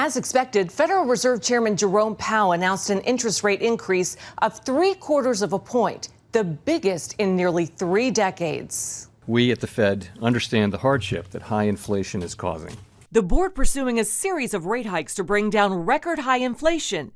As expected, Federal Reserve Chairman Jerome Powell announced an interest rate increase of 0.75 of a point, the biggest in nearly 3 decades. We at the Fed understand the hardship that high inflation is causing. The board pursuing a series of rate hikes to bring down record high inflation.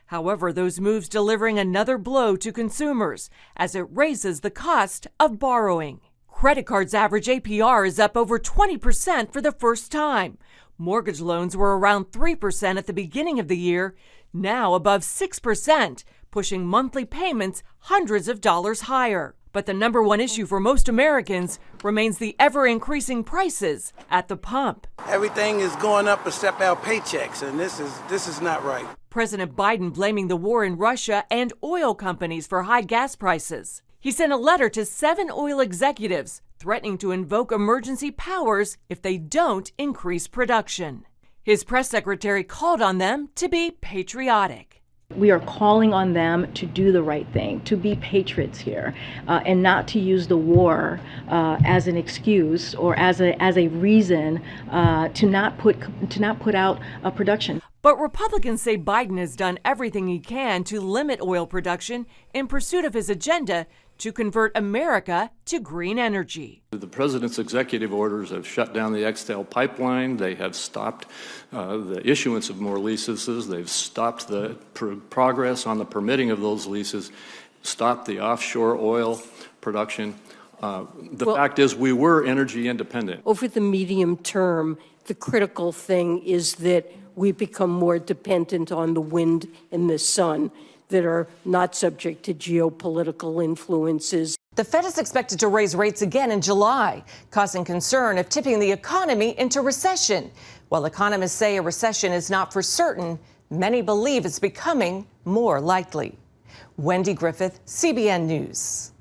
However, those moves delivering another blow to consumers as it raises the cost of borrowing. Credit cards' average APR is up over 20% for the first time. Mortgage loans were around 3% at the beginning of the year, now above 6%, pushing monthly payments hundreds of dollars higher. But the number one issue for most Americans remains the ever-increasing prices at the pump. Everything is going up except our paychecks, and this is not right. President Biden blaming the war in Russia and oil companies for high gas prices. He sent a letter to 7 oil executives threatening to invoke emergency powers if they don't increase production. His press secretary called on them to be patriotic. We are calling on them to do the right thing, to be patriots here, and not to use the war as an excuse or as a reason to not put out a production. But Republicans say Biden has done everything he can to limit oil production in pursuit of his agenda to convert America to green energy. The president's executive orders have shut down the Extel pipeline. They have stopped the issuance of more leases. They've stopped the progress on the permitting of those leases, stopped the offshore oil production. The fact is we were energy independent. Over the medium term, the critical thing is that we become more dependent on the wind and the sun that are not subject to geopolitical influences. The Fed is expected to raise rates again in July, causing concern of tipping the economy into recession. While economists say a recession is not for certain, many believe it's becoming more likely. Wendy Griffith, CBN News.